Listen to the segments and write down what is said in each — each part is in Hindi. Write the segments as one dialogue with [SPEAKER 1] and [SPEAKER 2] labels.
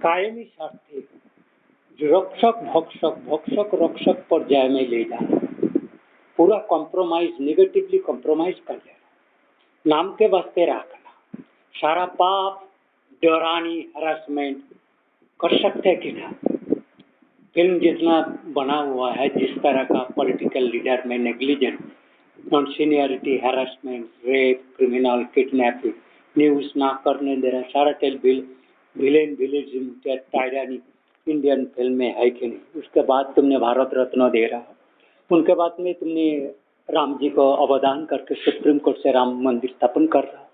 [SPEAKER 1] कायमी स्वार्थी रक्षक भक्षक भक्षक रक्षक पर्याय में ले जाना, पूरा कॉम्प्रोमाइज, नेगेटिवली कॉम्प्रोमाइज कर लेना, नाम के वास्ते रखना, सारा पाप डरानी हरासमेंट कर सकते हैं कि ना। फिल्म जितना बना हुआ है, जिस तरह का पॉलिटिकल लीडर में negligence, non seniority, harassment, rape, criminal, kidnapping, news ना करने दे रहा, सारा विलेन विलेजिज्म टायरानी इंडियन फिल्म में है कि नहीं। उसके बाद तुमने भारत रत्न दे रहा, उनके बाद में तुमने राम जी को अवदान करके सुप्रीम कोर्ट से राम मंदिर स्थापन कर रहा,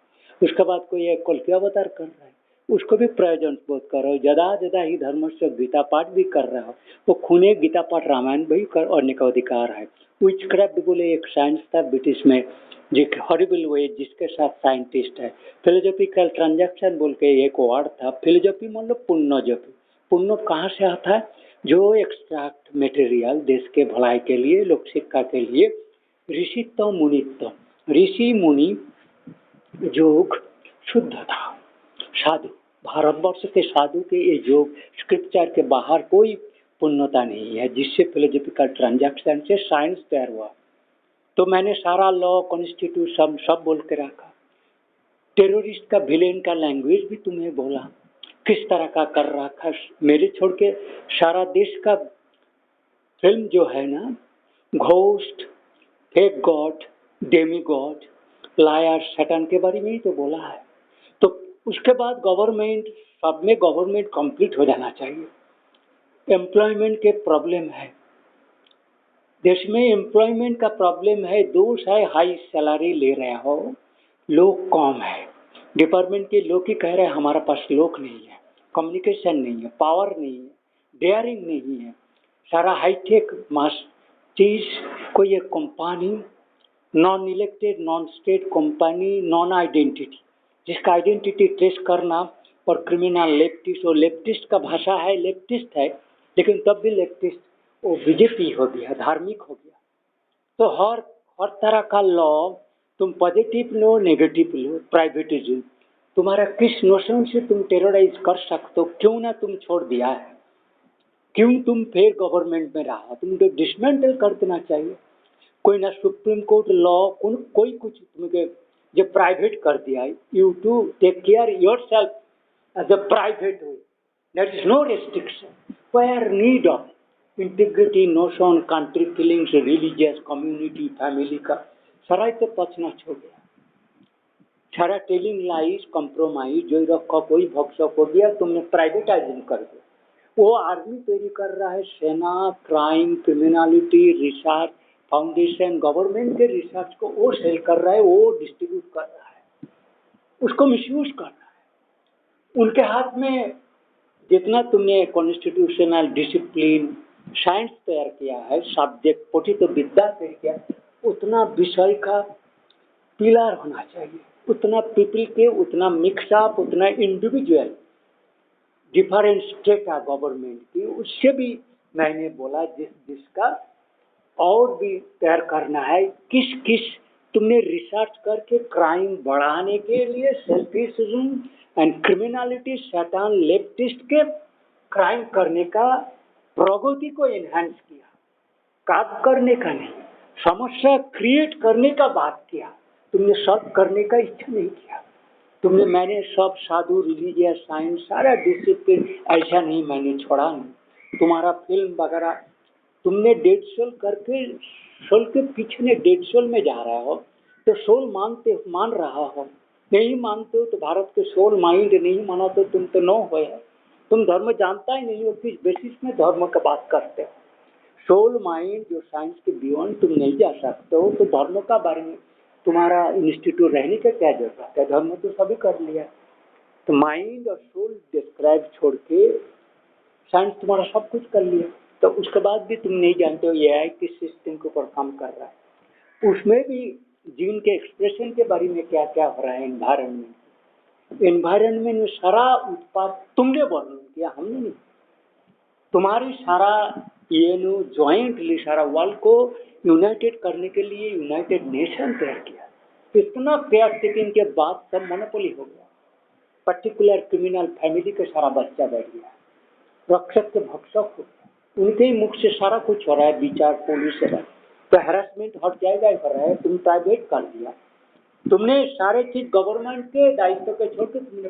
[SPEAKER 1] उसके बाद कोई एक कल्कि अवतार कर रहा है, उसको भी प्रयोजन बोध करो। जदा जदा ही धर्म से गीता पाठ भी कर रहा हो, वो खूने गीता पाठ रामायण भी करने का अधिकार है। विचक्राफ्ट बोले एक साइंस था ब्रिटिश में, जो हॉरिबल वे, जिसके साथ साइंटिस्ट है। फिलोसॉफिकल ट्रांजैक्शन बोल के एक वर्ड था, फिलोसॉफी मतलब पुण्यजपी। पुण्य कहाँ से आता है? जो एक्सट्रैक्ट मटेरियल देश के भलाई के लिए, लोक शिक्षा के लिए, ऋषित्व मुनित्व, ऋषि मुनि योग शुद्ध था, साधु, भारतवर्ष के साधु के ये योग स्क्रिप्चर के बाहर कोई पुण्यता नहीं है, जिससे फिलोसॉफिकल ट्रांजैक्शन से साइंस तैयार हुआ। तो मैंने सारा लॉ, कॉन्स्टिट्यूशन सब बोल के रखा। टेररिस्ट का, विलेन का लैंग्वेज भी तुम्हें बोला, किस तरह का कर रखा। मेरे छोड़ के सारा देश का फिल्म जो है ना, ghost, fake god, demigod, liar, शैतान के बारे में ही तो बोला है। तो उसके बाद गवर्नमेंट, सब में गवर्नमेंट कंप्लीट हो जाना चाहिए। एम्प्लॉयमेंट के प्रॉब्लम है देश में, एम्प्लॉयमेंट का प्रॉब्लम है। दोष है हाई सैलरी ले रहे हो, लोग कम है। डिपार्टमेंट के लोग ही कह रहे हैं हमारे पास लोग नहीं है, कम्युनिकेशन नहीं है, पावर नहीं है, डेयरिंग नहीं है। सारा हाईटेक मास चीज, कोई एक company, non elected, non state company, non identity, जिसका आइडेंटिटी ट्रेस करना, और क्रिमिनल लेफ्टिस्ट, और लेफ्टिस्ट का भाषा है, लेफ्टिस्ट है, लेकिन तब भी लेफ्टिस्ट वो बीजेपी हो गया, धार्मिक हो गया। तो हर तरह का लॉ, तुम पॉजिटिव लो, नेगेटिव लो, प्राइवेटिज्म, तुम्हारा किस नोशन से तुम टेरराइज कर सकते हो, क्यों ना तुम छोड़ दिया है, क्यों तुम फिर गवर्नमेंट में रहा, तुमको डिसमेंटल कर देना चाहिए। कोई ना सुप्रीम कोर्ट लॉ, कोई कुछ तुमके जो प्राइवेट कर दिया है, you to take care yourself as a private way, there is no restriction, where need of integrity, notion, country feelings, religious, community, family का सारा तो पछना छोड़ दिया। सारा टेलिंग लाइज, कॉम्प्रोमाइज, जो रखा कोई भक्षक हो गया, तुमने प्राइवेटाइजिंग कर दिया। वो आर्मी तैयारी कर रहा है, सेना, crime, criminality, research foundation, government के रिसर्च को वो सेल कर रहा है, वो डिस्ट्रीब्यूट कर रहा है, उसको मिसयूज कर रहा है। उनके हाथ में जितना तुमने कॉन्स्टिट्यूशनल डिसिप्लिन, साइंस तैयार किया है, सब्जेक्ट पठित विद्या तैयार किया, उतना विषय का पिलर होना चाहिए, उतना पीपल के, उतना मिक्सअप, उतना इंडिविजुअल डिफरेंट स्टेट का गवर्नमेंट की, उससे भी मैंने बोला जिसका और भी तैयार करना है। किस किस तुमने रिसर्च करके क्राइम बढ़ाने के लिए, सेल्फिज्म एंड क्रिमिनलिटी, शैतान, लेफ्टिस्ट के क्राइम करने का प्रगति को एनहांस किया, काम करने का नहीं, समस्या क्रिएट करने का बात किया, तुमने सॉल्व करने का इच्छा नहीं किया। तुमने, मैंने सब साधु, रिलीजियस, साइंस, सारा डिसिप्लिन ऐसा नहीं मैंने छोड़ा नहीं। तुम्हारा फिल्म वगैरह तुमने डेड सोल करके, सोल के पीछे ने डेड सोल में जा रहा हो, तो सोल मान रहा हो, नहीं मानते हो तो भारत के सोल माइंड नहीं माना तो तुम तो नो हो, तुम धर्म जानता ही नहीं हो, किस बेसिस में धर्म का बात करते हो। सोल माइंड जो साइंस के बियॉन्ड तुम नहीं जा सकते हो, तो धर्म का बारे में तुम्हारा इंस्टीट्यूट रहने का क्या जरूरत है, धर्म तो सभी कर लिया। तो माइंड और सोल डिस्क्राइब छोड़ के साइंस तुम्हारा सब कुछ कर लिया, तो उसके बाद भी तुम नहीं जानते हो ये आई किस सिस्टम के ऊपर काम कर रहा है, उसमें भी जीन के एक्सप्रेशन के बारे में क्या क्या हो रहा है। एनवायरनमेंट में सारा उत्पाद तुमने वर्णन किया, हमने नहीं। तुम्हारी सारा यूएनओ ज्वाइंटली सारा वर्ल्ड को यूनाइटेड करने के लिए यूनाइटेड नेशन तैयार किया। इतना केयर टेकिंग के बाद सब मोनोपोली हो गया, पर्टिकुलर क्रिमिनल फैमिली के सारा बच्चा बैठ गया। रक्षक के भक्षक हो, उनके ही मुख से सारा कुछ हो रहा है, विचार पुलिस है, तो हैरेसमेंट हट जाएगा, कर रहा है, तुम प्राइवेट कर दिया, तुमने सारे चीज गवर्नमेंट के दायित्व के छोड़ के तुमने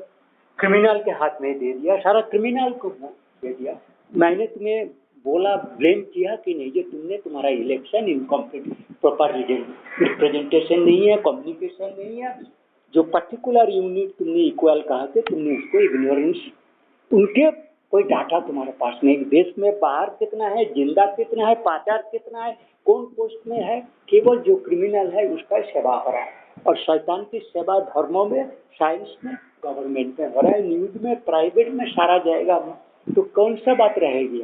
[SPEAKER 1] क्रिमिनल के हाथ में दे दिया, सारा क्रिमिनल को दे दिया। मैंने तुम्हें बोला, ब्लेम किया कि नहीं, जो तुमने तुम्हारा इलेक्शन इनकम्प्लीट, प्रॉपर रिप्रेजेंटेशन नहीं है, कम्युनिकेशन नहीं है, जो पर्टिकुलर यूनिट तुमने इक्वल कहा थे तुमने उसको इग्नोरेंस, उनके कोई डाटा तुम्हारे पास नहीं, देश में बाहर कितना है, जिंदा कितना है, पाचार कितना है, कौन पोस्ट में है, केवल जो क्रिमिनल है उसका सेवा हो रहा है। और शैतान की सेवा धर्मों में, साइंस में, गवर्नमेंट में हो रहा है, न्यूज में, प्राइवेट में, सारा जाएगा, तो कौन सा बात रहेगी।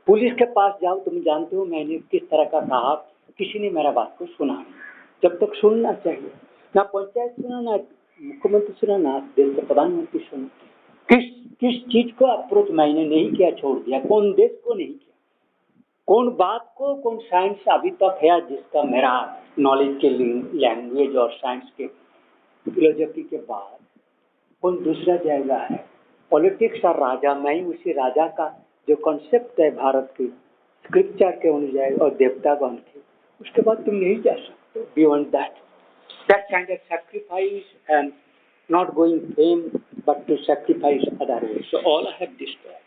[SPEAKER 1] पुलिस के पास जाओ, तुम जानते हो मैंने किस तरह का कहा, किसी ने मेरा बात को सुना नहीं, जब तक सुनना चाहिए, ना पंचायत सुना, ना मुख्यमंत्री सुना, ना देश के प्रधानमंत्री सुना, किस चीज को अप्रोच मैंने नहीं किया, छोड़ दिया, कौन देश को नहीं किया, कौन बात को, कौन साइंस अभी तक है जिसका मेरा नॉलेज के लैंग्वेज और साइंस के फिलोसफी के बाद कौन दूसरा जाएगा है। पॉलिटिक्स और राजा, मैं उसी राजा का जो कॉन्सेप्ट है भारत की स्क्रिप्चर के अनुसार और देवतागण के, उसके बाद तुम नहीं जा सकते beyond that kind of sacrifice and not going fame but to sacrifice other ways. So all I have destroyed.